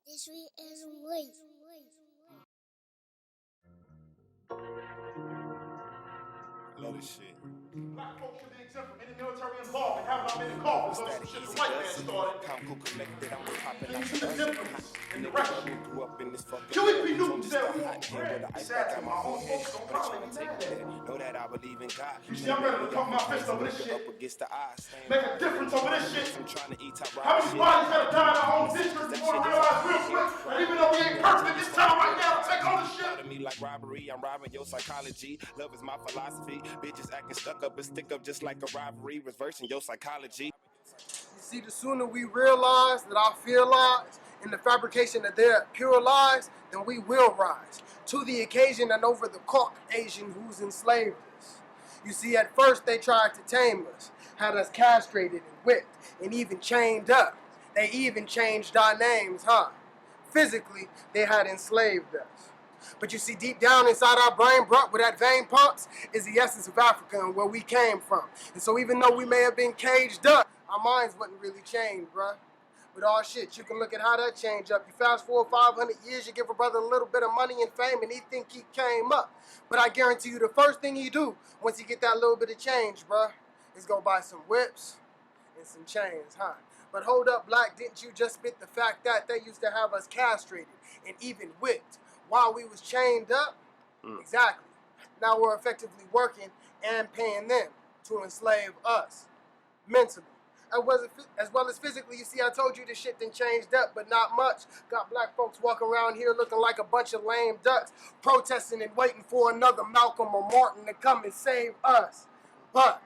This week is week. Love this shit. Black folks should be exempt from any military involvement. Haven't I been in coffins or some shit the white man started? Comical collected, I'm popping Then out you see the the earth. difference in Nigga direction. grew up in this fucking QEP world. Newton Just said got we hot want here with bread. the ice Sad back to on my my own forehead. folks don't But I'm probably trying be to take mad it at there. me. Know that I believe in God. You see, I'm ready to pump my fist over this shit. Up against the eyes. Make a difference over this shit. I'm trying to eat top How many bodies gotta die in our own district before we realize real quick that even though we ain't perfect at this time right now, take ownership? Me like robbery, I'm robbing your psychology. Love is my philosophy. Bitches acting stuck up and stick up just like a robbery, reversing your psychology. You see, the sooner we realize that our fear lies in the fabrication of their pure lies, then we will rise to the occasion and over the Caucasian who's enslaved us. You see, at first they tried to tame us, had us castrated and whipped, and even chained up. They even changed our names, huh? Physically, they had enslaved us. But you see, deep down inside our brain, bruh, where that vein pumps, is the essence of Africa and where we came from. And so even though we may have been caged up, our minds wasn't really chained, bruh. But all shit, you can look at how that changed up. You fast forward 500 years, you give a brother a little bit of money and fame, and he think he came up. But I guarantee you the first thing he do, once he get that little bit of change, bruh, is go buy some whips and some chains, huh? But hold up, Black, didn't you just spit the fact that they used to have us castrated and even whipped while we was chained up? Exactly. Now we're effectively working and paying them to enslave us mentally. As well as physically. You see, I told you this shit done changed up, but not much. Got black folks walking around here looking like a bunch of lame ducks, protesting and waiting for another Malcolm or Martin to come and save us. But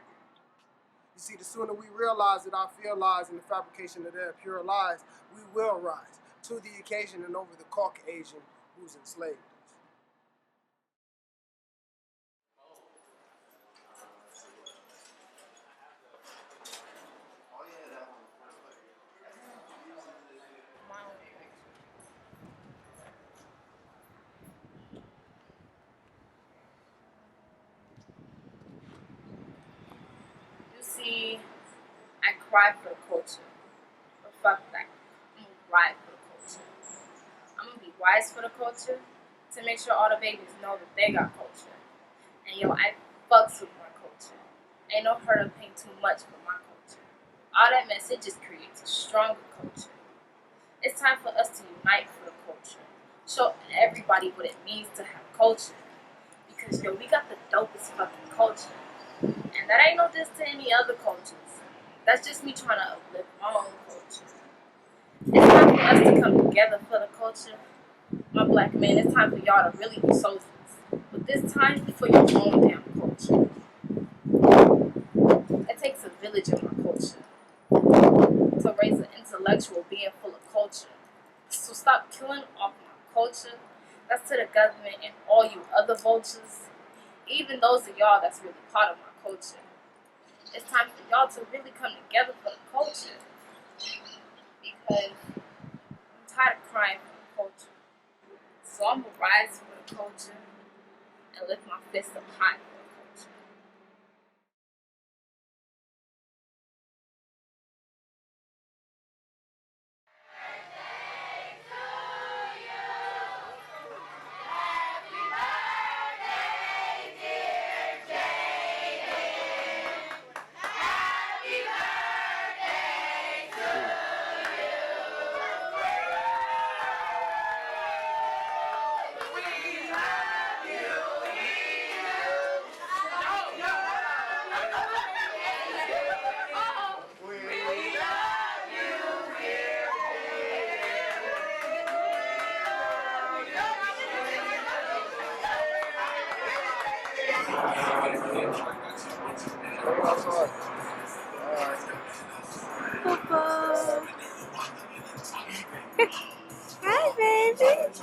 you see, the sooner we realize that our fear lies in the fabrication of their pure lies, we will rise to the occasion and over the Caucasian who's enslaved us. You see, I cry for the culture. But fuck that. I'm gonna ride for the culture. I'm gonna be wise for the culture to make sure all the babies know that they got culture. And yo, I fucks with my culture. Ain't no hurt of paying too much for my culture. All that mess, it just creates a stronger culture. It's time for us to unite for the culture. Show everybody what it means to have culture. Because yo, we got the dopest fucking culture. And that ain't no diss to any other cultures. That's just me trying to uplift my own culture. It's time for us to come together for the culture. My black man, it's time for y'all to really be soldiers. But this time, for your own damn culture. It takes a village in my culture to raise an intellectual being full of culture. So stop killing off my culture. That's to the government and all you other vultures. Even those of y'all that's really part of my culture. It's time for y'all to really come together for the culture. Because I'm tired of crying for the culture. So I'm gonna rise for the culture and lift my fist up high for the culture. Hi, baby.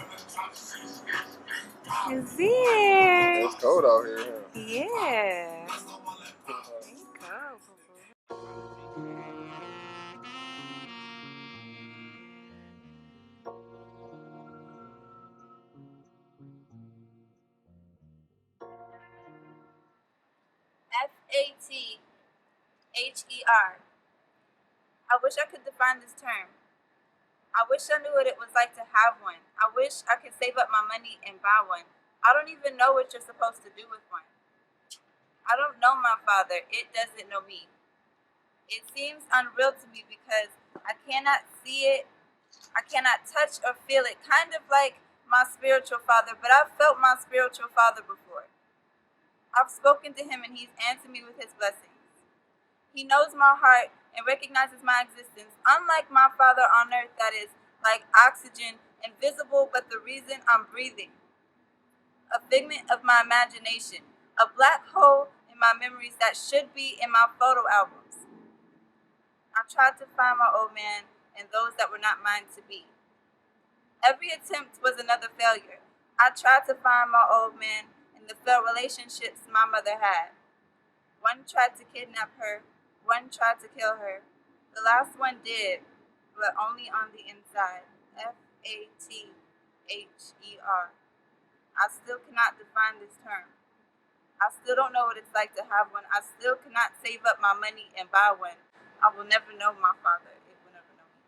It's here. It's cold out here, huh? Yeah. There you go, boo-boo. FATHER. I wish I could define this term, I wish I knew what it was like to have one. I wish I could save up my money and buy one. I don't even know what you're supposed to do with one. I don't know my father. It doesn't know me. It seems unreal to me because I cannot see it. I cannot touch or feel it. Kind of like my spiritual father, but I've felt my spiritual father before. I've spoken to him and he's answered me with his blessings. He knows my heart and recognizes my existence, unlike my father on earth that is like oxygen, invisible but the reason I'm breathing. A figment of my imagination, a black hole in my memories that should be in my photo albums. I tried to find my old man and those that were not mine to be. Every attempt was another failure. I tried to find my old man in the failed relationships my mother had. One tried to kidnap her, one tried to kill her. The last one did, but only on the inside. FATHER. I still cannot define this term. I still don't know what it's like to have one. I still cannot save up my money and buy one. I will never know my father. It will never know me.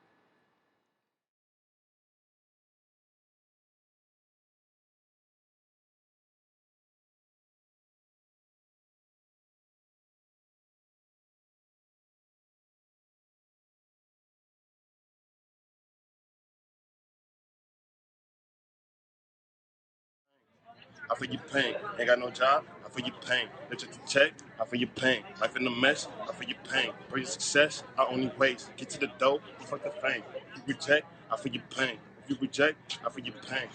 I feel your pain. Ain't got no job. I feel your pain. They just a check. I feel your pain. Life in the mess. I feel your pain. For your success, I only ways. Get to the dough. Fuck the fame. If you reject, I feel your pain. If you reject, I feel your pain.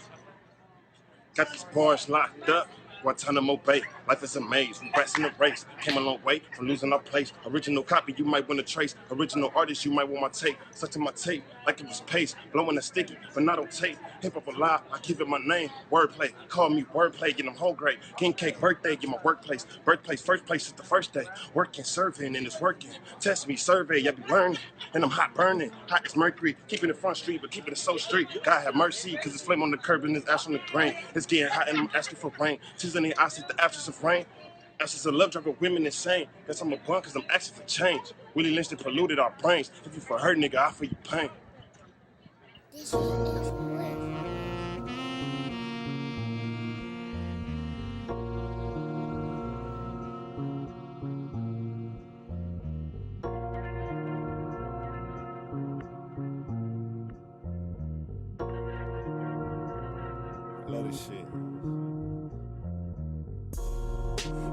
Got these bars locked up. Guantanamo Bay. Life is a maze. We rats in the race. Came a long way from losing our place. Original copy, you might want to trace. Original artist, you might want my tape. Such in my tape, like it was paste. Blowing a sticky, but not on tape. Hip hop alive, I give it my name. Wordplay, call me wordplay, get them whole grade. King cake birthday, get my workplace. Birthplace, first place is the first day. Working, surveying, and it's working. Test me, survey, I be learning. And I'm hot burning, hot as mercury. Keeping it front street, but keeping it so street. God have mercy, cause it's flame on the curb and it's ash on the grain. It's getting hot and I'm asking for rain. Tis in the eyes, the absence of rain. Absence of love driving women insane. Guess I'm a blunt cause I'm asking for change. Willie Lynch that polluted our brains. If you for hurt, nigga, I feel your pain. This shit is lit. Love this shit.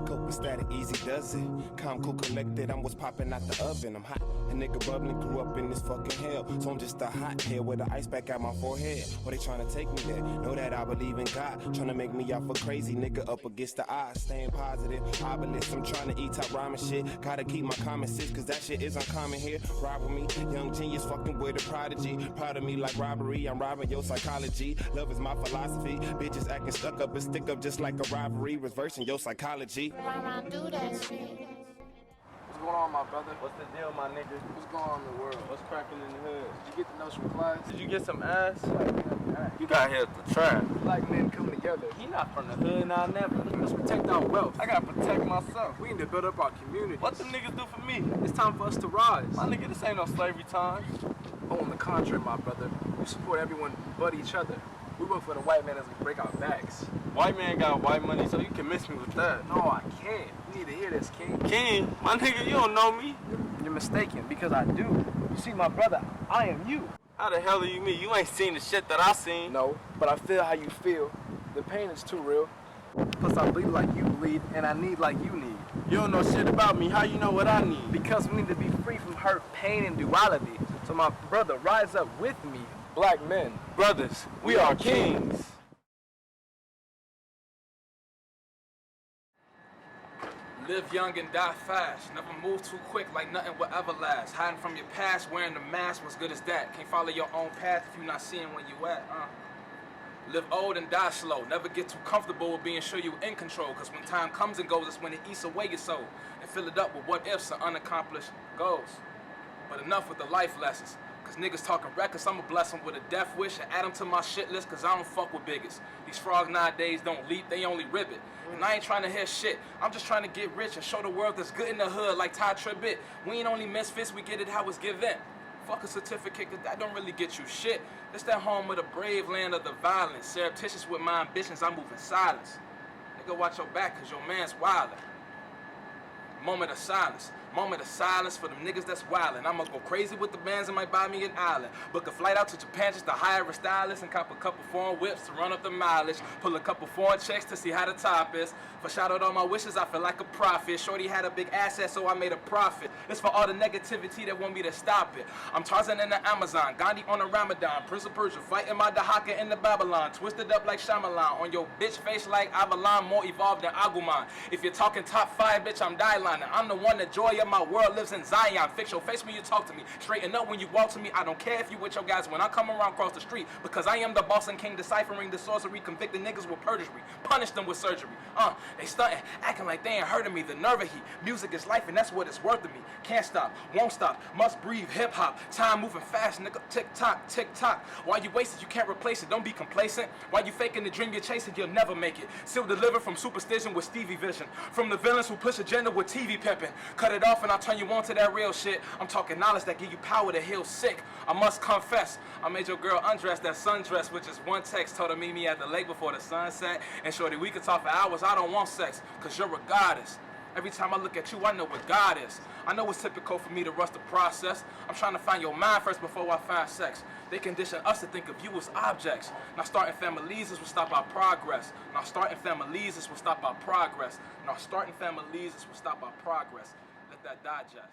Cope with static, easy does it. Calm, cool, collected, I'm what's popping out the oven. I'm hot, a nigga bubbling, grew up in this fucking hell. So I'm just a hot head with the ice back out my forehead. Or they trying to take me there, know that I believe in God. Trying to make me out for crazy, nigga up against the odds. Staying positive, obelisk, I'm trying to eat top rhyming shit. Gotta keep my common sense, cause that shit is uncommon here. Ride with me, young genius fucking with a prodigy. Proud of me like robbery, I'm robbing your psychology. Love is my philosophy, bitches acting stuck up and stick up just like a rivalry. Reversing your psychology. Run, do that shit. What's going on, my brother? What's the deal, my nigga? What's going on in the world? What's cracking in the hood? Did you get the notes from class? Did you get some ass? Black You got here at the trap. men coming together. He not from the hood, nah, never. Let's protect our wealth. I gotta protect myself. We need to build up our community. What them niggas do for me? It's time for us to rise. My nigga, this ain't no slavery time. Oh, on the contrary, my brother. We support everyone but each other. We work for the white man as we break our backs. White man got white money, so you can miss me with that. No, I can't. You need to hear this, King. King, my nigga, you don't know me. You're mistaken, because I do. You see, my brother, I am you. How the hell are you me? You ain't seen the shit that I seen. No, but I feel how you feel. The pain is too real. Plus, I bleed like you bleed, and I need like you need. You don't know shit about me. How you know what I need? Because we need to be free from hurt, pain, and duality. So my brother, rise up with me, black men. Brothers, we are kings. Live young and die fast. Never move too quick like nothing will ever last. Hiding from your past, wearing the mask, what's good as that? Can't follow your own path if you're not seeing where you at, Live old and die slow. Never get too comfortable with being sure you in control. Cause when time comes and goes, that's when it eats away your soul. And fill it up with what ifs and unaccomplished goals. But enough with the life lessons. Cause niggas talking reckless, I'ma bless them with a death wish and add them to my shit list cause I don't fuck with bigots. These frogs nowadays don't leap, they only ribbit. And I ain't trying to hear shit, I'm just trying to get rich and show the world that's good in the hood like Ty Tribbett. We ain't only misfits, we get it how it's given. Fuck a certificate, cause that don't really get you shit. It's that home of the brave, land of the violent. Surreptitious with my ambitions, I move in silence. Nigga, watch your back, cause your man's wildin'. Moment of silence. Moment of silence for them niggas that's wildin'. I'ma go crazy with the bands and might buy me an island. Book a flight out to Japan just to hire a stylist and cop a couple foreign whips to run up the mileage. Pull a couple foreign checks to see how the top is. Foreshadowed all my wishes, I feel like a prophet. Shorty had a big asset, so I made a profit. It's for all the negativity that want me to stop it. I'm Tarzan in the Amazon, Gandhi on the Ramadan, Prince of Persia, fighting my Dahaka in the Babylon. Twisted up like Shyamalan, on your bitch face like Avalon, more evolved than Agumon. If you're talking top 5, bitch, I'm Dylining. I'm the one, the joy of my world lives in Zion. Fix your face when you talk to me. Straighten up when you walk to me. I don't care if you with your guys when I come around across the street. Because I am the boss and king, deciphering the sorcery. Convicted niggas with perjury. Punish them with surgery. They stunting, acting like they ain't heard of me. The nerve of heat. Music is life and that's what it's worth to me. Can't stop, won't stop, must breathe. Hip hop, time moving fast, nigga. Tick tock, tick tock. While you waste it, you can't replace it. Don't be complacent. While you faking the dream you're chasing, you'll never make it. Still delivered from superstition with Stevie Vision. From the villains who push agenda with TV pimping. Cut it off and I'll turn you on to that real shit. I'm talking knowledge that give you power to heal sick. I must confess, I made your girl undress that sundress with just one text. Told her meet me at the lake before the sunset. And shorty, we could talk for hours. I don't want sex, cause you're a goddess. Every time I look at you, I know what God is. I know it's typical for me to rush the process. I'm trying to find your mind first before I find sex. They condition us to think of you as objects. Now starting families is what stop our progress. Now starting families is what stop our progress. Now starting families is what stop our progress. Let that digest.